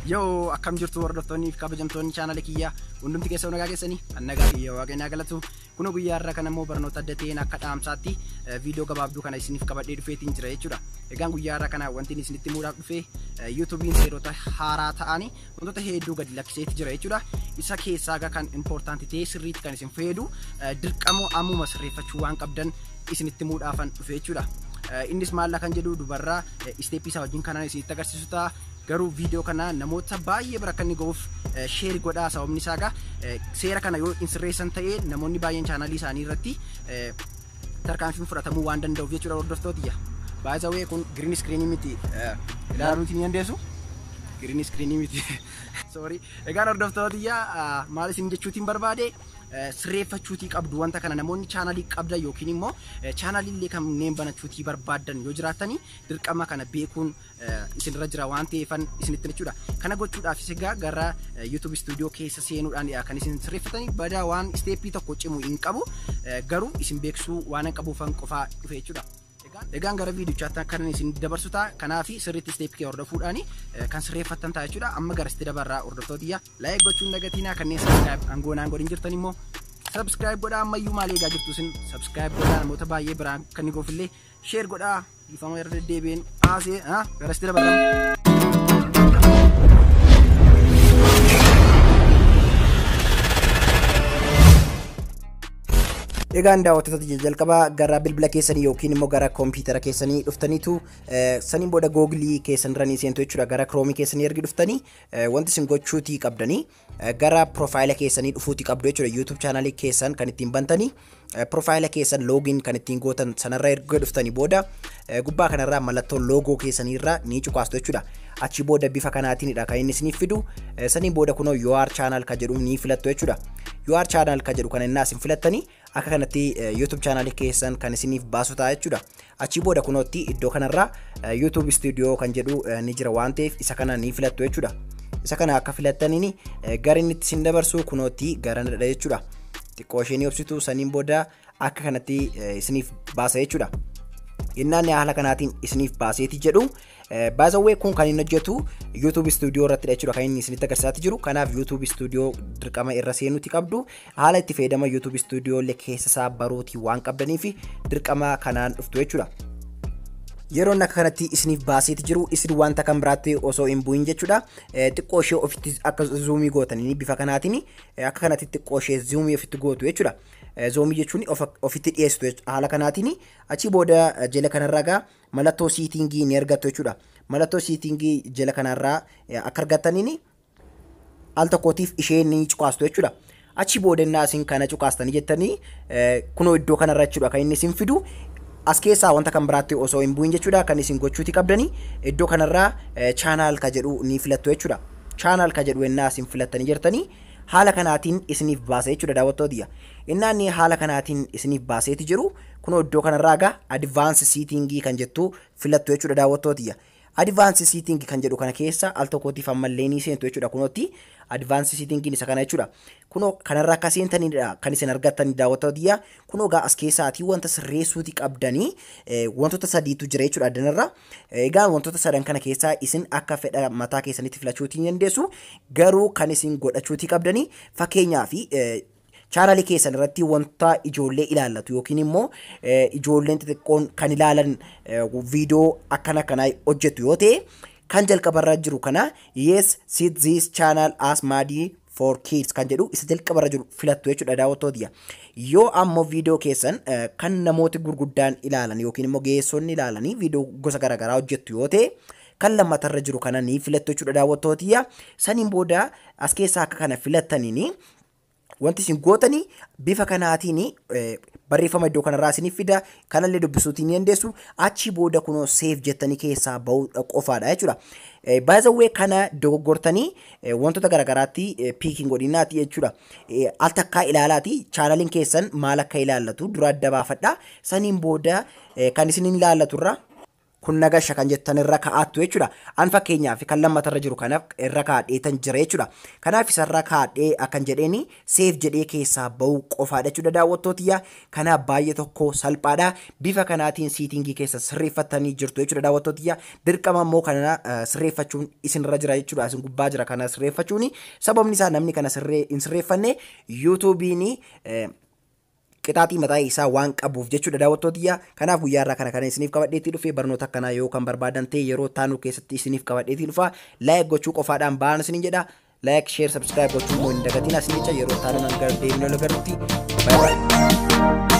Yoo akkam jirtu hordoftoonni fi kabajamtoonni channel kiyya hundumti keessa nagaa keessanii annagaa kiyya waaqni galatu kun guyyaa irraa kana immoo barnoota adda ta'een akka dhaamsaatti viidiyoo gabaabduu kana isiniif qabadhee dhufeetiin jira jechuudha. Egaan guyyaa irraa kana wanti isinitti muudhaaf dhufee YouTube'n seerota haaraa ta'anii wantoota hedduu gadi lakkiseeti jira jechuudha. Isa keessaa kan important ta'e sirriitti kan isin fayyadu dirqamoo ammuma sirreeffachuu waan qabdan isinitti muudhaafan dhufee jechuudha. Innis maalla kan jedhu dubarraa isteeppii isaa wajjin kanaan isinitti agarsiisu ta'a. Garuu viidiyoo kana namoota baay'ee bira kan ga'uuf sheer godhaa sababni isaa seera kana yoo sirreessan ta'ee namoonni baay'een chaanalii isaanii irratti tarkaanfiin fudhatamuu waan danda'uuf jechuudha hordoftootiyya. By the way kun green screen miti ilaaluuti ni dandeessu. Green screen miti. Sorry. Egaan hordoftootiyya maal isin jechuutiin barbaade sirreeffachuutii qabdu wanta kana namoonni chaanalii qabda yookiin immoo chaanalii illee kanneen banachuutii barbaadan yoo jiraatanii dirqama kana beekuun isinirra jira waan ta'eefan isinitti jechuudha. Kana gochuudhaaf egaa gara YouTube studio keessa seenuudhaan kan isin sirreeffatanii badaa waan steeppii tokko cimu hin qabu garuu isin beeksuu waan qabuufan qofaa dhufe jechuudha. Egaan gara viidiyoochaatti kan isin dabarsu ta'a. Kanaaf sirriitti steeppii hordofuudhaan kan sirreeffattan ta'a jechuudha. Amma gara itti dabarraa hordoftootiyya. Like gochuun dagatinaa kanneen subscribe angoonaan godhin jirtan immoo subscribe godhaa ammayyuu maal eegaa jirtu isin subscribe godhaa namoota baay'ee biraan kan goofillee share godhaa ifama irra deddeebiin haasee gara itti dabarraa. Egaan daawwattoota jalqabaa gara bilbila keessanii yookiin immoo gara kompiitara keessanii dhuftaniitu saniin booda googilii keessan irranii seentu jechuudha. Gara kroomii keessanii ergi dhuftanii wanti isin gochuutii qabdanii gara profaayila keessanii dhufuutii qabdu jechuudha. YouTube chaanalii keessan kan ittiin bantanii profaayila keessan loogiin kan ittiin gootan sanarra erga dhuftanii booda gubbaa kanarraa mallattoo loogoo keessanii irraa ni cuqaastu jechuudha. Achi booda bifa kanaatiinidha kan inni isiniif fidu. Saniin booda kunoo your channel ka jedhu ni filattu jechuudha. Your channel ka jedhu kana innaas hin filattanii akka kanatti YouTube channel keessan kan isiniif baasu ta'a jechuudha. Achi booda kunootti iddoo kanarraa YouTube studio kan jedhu ni jira waan ta'eef isa kana ni filattu jechuudha. Isa kana akka filattaniin gara inni isin dabarsu kunootti garanadha jechuudha. Xiqqoo ishee ni obsitu saniin booda akka kanatti isiniif baasa jechuudha. Innaan haala kanaatiin isiniif baaseeti jedhu by the way kun kan inni hojjetu YouTube studio irratti jechuudha kan inni isinitti agarsiisaa jiru. Kanaaf YouTube studio dirqama irra seenuuti qabdu. Haala itti fayyadama YouTube studio illee keessa isaa baruutii waan qabdaniif dirqama kanaan dhuftu jechuudha. Yeroo akka kanatti isiniif baaseeti jiru isin wanta kan biraatti osoo hin bu'in jechuudha. Xiqqoo ishee ofitti akka zoomii gootanii bifa kanaatiin akka kanatti xiqqoo ishee zoomii ofitti gootu jechuudha. Zoomii jechuun ofitti dhiyeessitu haala kanaatiin achi booda jala kanarraa mallattoo siitingii ni argattu jechuudha. Mallattoo siitingii jala kanarraa akka argattaniin al tokkootiif ishee ni cuqaastu jechuudha. Achi booda isin kana cuqaastanii jettanii kunoo iddoo kanarra jechuudha kan inni isin fidu. As keessaa wanta kan biraatti osoo hin bu'in jechuudha kan isin gochuuti qabdanii iddoo kanarraa channel ka jedhu ni filattu jechuudha. Channel ka jedhu ennaa isin filattanii jirtanii haala kanaatiin isiniif baasa jechuudha daawwattootiyya. Innaan haala kanaatiin isiniif baaseeti jiru kunoo iddoo kanarraa advance setting kan jettu filattu jechuudha daawwattootiyya. Advance setting kan jedhu kana keessa al tokkootiif ammallee ni seentu jechuudha kunootti advance setting isa kana jechuudha. Kunoo kanarraa akka seentanidha kan isin argattanii daawwattootiyya. Kunoo as keessaatii wanta sirreessuuti qabdanii wantoota sadiitu jira jechuudha addanarra. Egaa wantoota sadan kana keessaa isin akka fedha mataa keessanitti filachuutii ni dandeessu. Garuu kan isin godhachuuti qabdanii fakkeenyaaf channel keessan irratti wanta ijoollee ilaallatu yookiin immoo ijoolleen xixiqqoon kan ilaalan viidiyoo akkana kanaa hojjetu yoo ta'e kan jalqabarra jiru kana yes set this channel as made for kids kan jedhu isa jalqabarra jiru filattu jechuudha daawwattootiyya. Yoo ammoo viidiyoo keessan kan namooti gurguddaan ilaalan yookiin immoo geessonni ilaalanii viidiyoo gosa garaagaraa hojjettu yoo ta'e kan lammatarra jiru kana ni filattu jechuudha daawwattootiyya. Saniin booda as keessaa akka kana filattaniin wanti isin gootanii bifa kanaatiin barreeffama iddoo kanarraa isiniif fida kanallee dubbisuutii ni dandeessu. Achi booda kunoo save jettanii keessaa ba'uu qofaadha jechuudha. By the way kana dogoggortanii wantoota garaagaraatti piikiin godhinaati jechuudha. Al takkaa ilaalaati chaanaliin keessan maal akka ilaallatu dura adda baafadha. Saniin booda kan isin ilaallaturra kun nagasha kan jettan irra kaa'attu jechuudha. An fakkeenyaaf kan lammatarra jiru kanaaf irra kaa'adheetan jira jechuudha. Kanaaf isarra kaa'adhee akkan jedheeni seef jedhee keessaa ba'uu qofaadha jechuudha daawwattootiyyaa. Kanaaf baay'ee tokko salphaadha. Bifa kanaatiin siitingii keessa sirreeffattanii jirtu jechuudha daawwattootiyyaa. Dirqama immoo kana sirreeffachuun isinirra jira jechuudha. Isin gubbaa jira kana sirreeffachuuni. Sababni isaa namni kana hin sirreeffanne yuutuubiin qixaaxii mataa isaa waan qabuuf jechuudha daawwattootiyyaa. Kanaaf guyyaa irraa kana isiniif qabadheetii dhufee barnoota akkanaa yoo kan barbaadan ta'e yeroo taanu keessatti isiniif qabadheetii dhufa. Laayik gochuu qofaadhaan ba'an isiniin jedha. Laayik, sheer, sabskiraayib gochuu immoo hin dagatiin isin jecha yeroo taanu nan deemnee wal agarrutti. Bye bye.